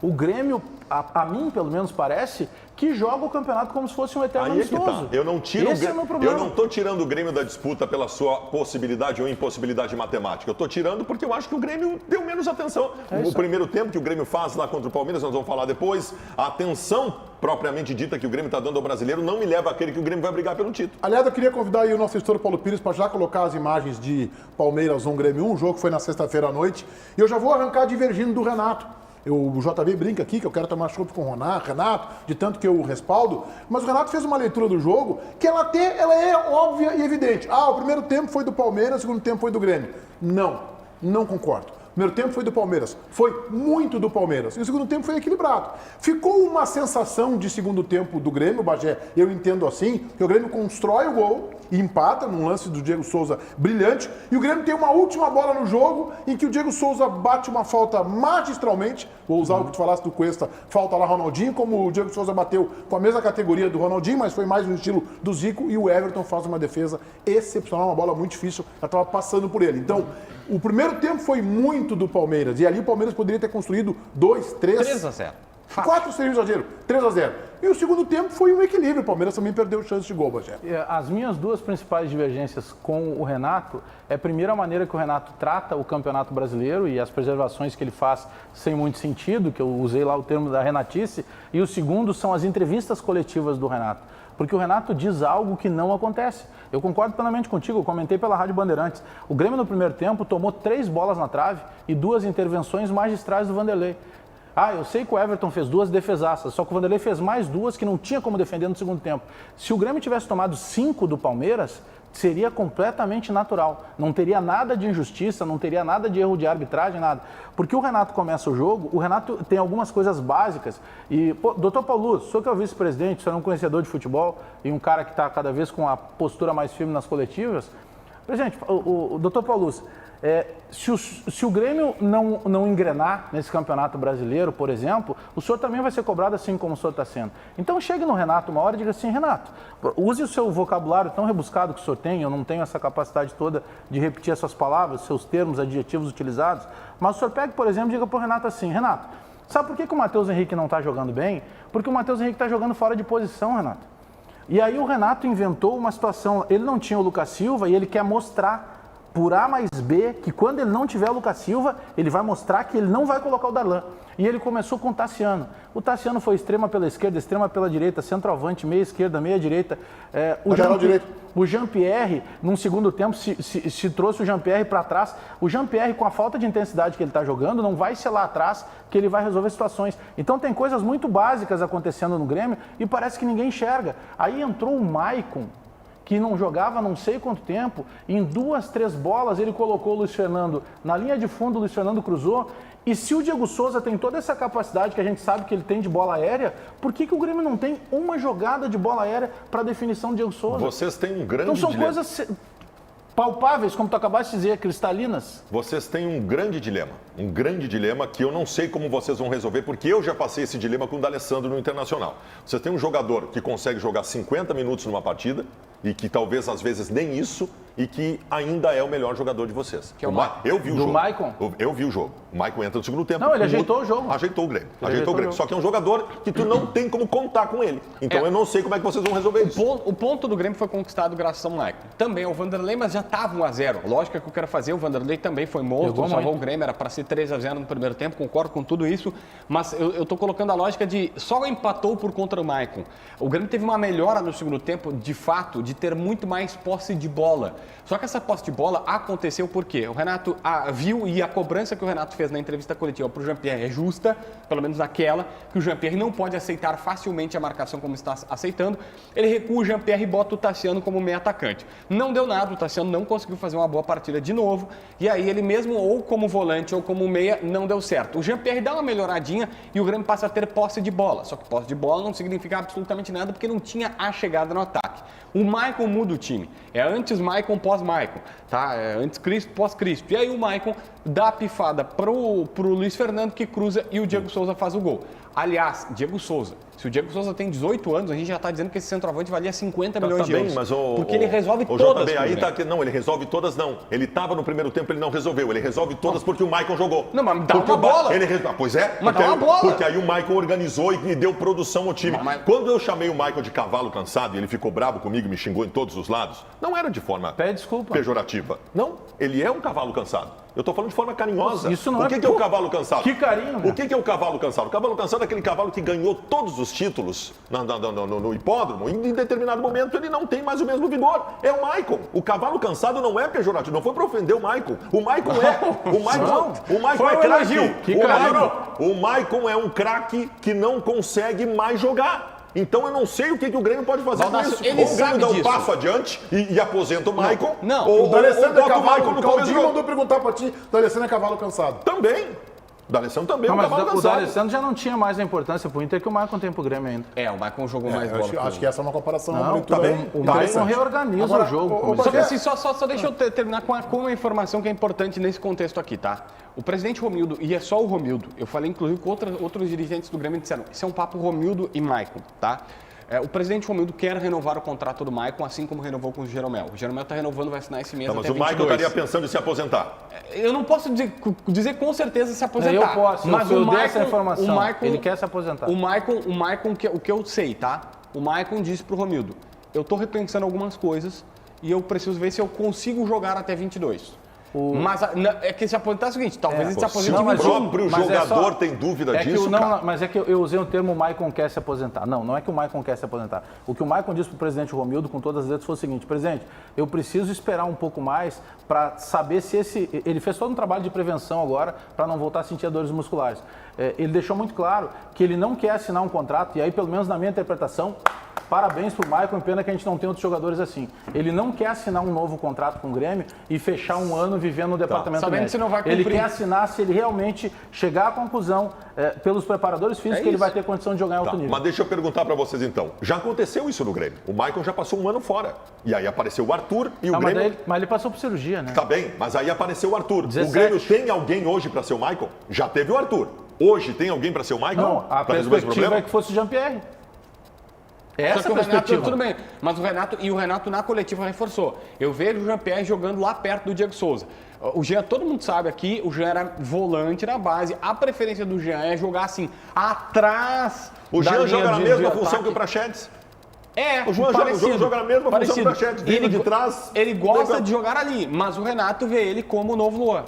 O Grêmio, a mim pelo menos parece, que joga o campeonato como se fosse um eterno amistoso. Tá. Eu não tiro Esse é o meu problema. Eu não estou tirando o Grêmio da disputa pela sua possibilidade ou impossibilidade matemática. Eu estou tirando porque eu acho que o Grêmio deu menos atenção. O primeiro tempo que o Grêmio faz lá contra o Palmeiras, nós vamos falar depois, a atenção propriamente dita que o Grêmio está dando ao brasileiro não me leva a crer que o Grêmio vai brigar pelo título. Aliás, eu queria convidar aí o nosso editor Paulo Pires para já colocar as imagens de Palmeiras 1, Grêmio 1, um jogo que foi na sexta-feira à noite. E eu já vou arrancar divergindo do Renato. O JV brinca aqui que eu quero tomar chopp com o Renato, de tanto que eu o respaldo, mas o Renato fez uma leitura do jogo que ela é óbvia e evidente. O primeiro tempo foi do Palmeiras, o segundo tempo foi do Grêmio. Não concordo. O primeiro tempo foi do Palmeiras, foi muito do Palmeiras. E o segundo tempo foi equilibrado. Ficou uma sensação de segundo tempo do Grêmio, Bagé, eu entendo assim, que o Grêmio constrói o gol e empata num lance do Diego Souza brilhante. E o Grêmio tem uma última bola no jogo em que o Diego Souza bate uma falta magistralmente. Vou usar o que tu falaste do Cuesta, falta lá Ronaldinho, como o Diego Souza bateu com a mesma categoria do Ronaldinho, mas foi mais no estilo do Zico. E o Everton faz uma defesa excepcional, uma bola muito difícil, ela estava passando por ele. Então, o primeiro tempo foi muito do Palmeiras. E ali o Palmeiras poderia ter construído 2, 3... 3-0. 4 seria um exagero, 3-0. E o segundo tempo foi um equilíbrio. O Palmeiras também perdeu chance de gol, Bagé. As minhas duas principais divergências com o Renato é, primeiro, a maneira que o Renato trata o Campeonato Brasileiro e as preservações que ele faz sem muito sentido, que eu usei lá o termo da Renatice, e o segundo são as entrevistas coletivas do Renato. Porque o Renato diz algo que não acontece. Eu concordo plenamente contigo, eu comentei pela Rádio Bandeirantes. O Grêmio no primeiro tempo tomou 3 bolas na trave e 2 intervenções magistrais do Vanderlei. Eu sei que o Everton fez 2 defesaças, só que o Vanderlei fez mais 2 que não tinha como defender no segundo tempo. Se o Grêmio tivesse tomado 5 do Palmeiras, seria completamente natural. Não teria nada de injustiça, não teria nada de erro de arbitragem, nada. Porque o Renato começa o jogo, o Renato tem algumas coisas básicas. E, doutor Paulo, o senhor que é o vice-presidente, o senhor é um conhecedor de futebol e um cara que está cada vez com a postura mais firme nas coletivas. Presidente, o doutor Paulo, se o Grêmio não engrenar nesse campeonato brasileiro, por exemplo, o senhor também vai ser cobrado assim como o senhor está sendo. Então chegue no Renato uma hora e diga assim: Renato, use o seu vocabulário tão rebuscado que o senhor tem, eu não tenho essa capacidade toda de repetir as suas palavras, seus termos, adjetivos utilizados, mas o senhor pega, por exemplo, e diga para o Renato assim: Renato, sabe por que o Matheus Henrique não está jogando bem? Porque o Matheus Henrique está jogando fora de posição, Renato. E aí o Renato inventou uma situação, ele não tinha o Lucas Silva e ele quer mostrar por A mais B, que quando ele não tiver o Lucas Silva, ele vai mostrar que ele não vai colocar o Darlan. E ele começou com o Tassiano. O Tassiano foi extrema pela esquerda, extrema pela direita, centroavante, meia esquerda, meia direita. O Jean-Pierre, num segundo tempo, se trouxe o Jean-Pierre para trás. O Jean-Pierre, com a falta de intensidade que ele está jogando, não vai ser lá atrás que ele vai resolver situações. Então tem coisas muito básicas acontecendo no Grêmio e parece que ninguém enxerga. Aí entrou o Maicon, que não jogava não sei quanto tempo, em 2, 3 bolas ele colocou o Luiz Fernando na linha de fundo, o Luiz Fernando cruzou, e se o Diego Souza tem toda essa capacidade que a gente sabe que ele tem de bola aérea, por que o Grêmio não tem uma jogada de bola aérea para definição do Diego Souza? Vocês têm um grande dilema. Então são dilema. Coisas palpáveis, como tu acabaste de dizer, cristalinas. Vocês têm um grande dilema que eu não sei como vocês vão resolver, porque eu já passei esse dilema com o D'Alessandro no Internacional. Vocês têm um jogador que consegue jogar 50 minutos numa partida, e que talvez às vezes nem isso, e que ainda é o melhor jogador de vocês. Que é eu vi o do jogo. Maicon? Eu vi o jogo. O Maicon entra no segundo tempo. Não, ele ajeitou o jogo. Ajeitou o Grêmio. Ajeitou o Grêmio. Só que é um jogador que tu não tem como contar com ele. Então eu não sei como é que vocês vão resolver isso. O ponto do Grêmio foi conquistado graças ao Maicon. Também o Vanderlei, mas já estava 1-0. Lógico que eu quero fazer, o Vanderlei também foi monstro, salvou o Grêmio, era para ser 3-0 no primeiro tempo, concordo com tudo isso, mas eu estou colocando a lógica de só empatou por contra o Maicon. O Grêmio teve uma melhora no segundo tempo, de fato, de ter muito mais posse de bola. Só que essa posse de bola aconteceu por quê? O Renato viu, e a cobrança que o Renato fez na entrevista coletiva para o Jean-Pierre é justa, pelo menos aquela, que o Jean-Pierre não pode aceitar facilmente a marcação como está aceitando. Ele recua o Jean-Pierre e bota o Tassiano como meio atacante. Não deu nada, o Tassiano não conseguiu fazer uma boa partida de novo, e aí ele mesmo, ou como volante ou como meia, não deu certo. O Jean-Pierre dá uma melhoradinha e o Grêmio passa a ter posse de bola. Só que posse de bola não significa absolutamente nada, porque não tinha a chegada no ataque. O Maicon muda o time. É antes Maicon, pós-Maicon. Tá? É antes Cristo, pós-Cristo. E aí o Maicon dá a pifada pro Luiz Fernando, que cruza, e o Diego Souza faz o gol. Aliás, Diego Souza. Se o Diego Souza tem 18 anos, a gente já está dizendo que esse centroavante valia 50 milhões de euros. Mas porque ele resolve todas. JB, aí tá, não, ele resolve todas não. Ele estava no primeiro tempo, ele não resolveu. Ele resolve todas porque o Maicon jogou. Não, mas dá porque uma bola. Pois é. Mas dá uma bola. Porque aí o Maicon organizou e deu produção ao time. Quando eu chamei o Maicon de cavalo cansado e ele ficou bravo comigo e me xingou em todos os lados, não era de forma pejorativa. Não, ele é um cavalo cansado. Eu estou falando de forma carinhosa. Isso não o que é o cavalo cansado? Que carinho. O que é o cavalo cansado? O cavalo cansado é aquele cavalo que ganhou todos os títulos no hipódromo e em determinado momento ele não tem mais o mesmo vigor. É o Maicon. O cavalo cansado não é pejorativo. Não foi para ofender o Maicon. O Maicon é. O Maicon é craque. O Maicon é um craque que não consegue mais jogar. Então eu não sei o que o Grêmio pode fazer com isso. Ele ou o Grêmio dá um passo adiante e aposenta o Maicon. Ou o D'Alessandro é cavalo. O Claudinho mandou perguntar pra ti, o D'Alessandro é cavalo cansado. Também. O D'Alessandro também é um cavalo cansado. O D'Alessandro já não tinha mais a importância pro Inter que o Maicon tem pro Grêmio ainda. O Maicon jogou mais bola. Acho que essa é uma comparação. Não, também. O Maicon reorganiza o jogo. Só deixa eu terminar com uma informação que é importante nesse contexto aqui, tá? O presidente Romildo, e é só o Romildo, eu falei inclusive com outros dirigentes do Grêmio, disseram, isso é um papo Romildo e Maicon, tá? O presidente Romildo quer renovar o contrato do Maicon, assim como renovou com o Jeromel. O Jeromel está renovando, vai assinar esse mês até 22. Mas o Maicon estaria pensando em se aposentar. Eu não posso dizer com certeza se aposentar. Eu posso, mas eu o Maicon, essa informação. O Maicon, ele quer se aposentar. O Maicon, o que eu sei, tá? O Maicon disse pro Romildo, eu tô repensando algumas coisas e eu preciso ver se eu consigo jogar até 22. Mas é que se aposentar é o seguinte, talvez ele se aposente em 21. O próprio jogador tem dúvida disso, cara? Mas é que eu usei o termo o Maicon quer se aposentar. Não é que o Maicon quer se aposentar. O que o Maicon disse para o presidente Romildo, com todas as letras, foi o seguinte: presidente, eu preciso esperar um pouco mais para saber se esse... Ele fez todo um trabalho de prevenção agora para não voltar a sentir dores musculares. Ele deixou muito claro que ele não quer assinar um contrato, e aí, pelo menos na minha interpretação, parabéns pro Maicon, pena que a gente não tem outros jogadores assim. Ele não quer assinar um novo contrato com o Grêmio e fechar um ano vivendo no departamento médico. médico. Se não vai cumprir. Ele quer assinar se ele realmente chegar à conclusão, pelos preparadores físicos, que ele vai ter condição de jogar em alto nível. Mas deixa eu perguntar para vocês então. Já aconteceu isso no Grêmio. O Maicon já passou um ano fora. E aí apareceu o Arthur e o Grêmio... Mas ele passou por cirurgia, né? Tá bem, mas aí apareceu o Arthur. 17. O Grêmio tem alguém hoje para ser o Maicon? Já teve o Arthur. Hoje tem alguém para ser o Maicon? Não, a perspectiva é que fosse o Jean-Pierre. Essa perspectiva. Tudo bem, mas o Renato na coletiva reforçou. Eu vejo o Jean-Pierre jogando lá perto do Diego Souza. O Jean, todo mundo sabe aqui, o Jean era volante na base. A preferência do Jean é jogar assim, atrás. O Jean joga na mesma função que o Praxedes? O Jean joga na mesma função que o Praxedes, vindo de trás. Ele gosta de jogar ali, mas o Renato vê ele como o novo Luan.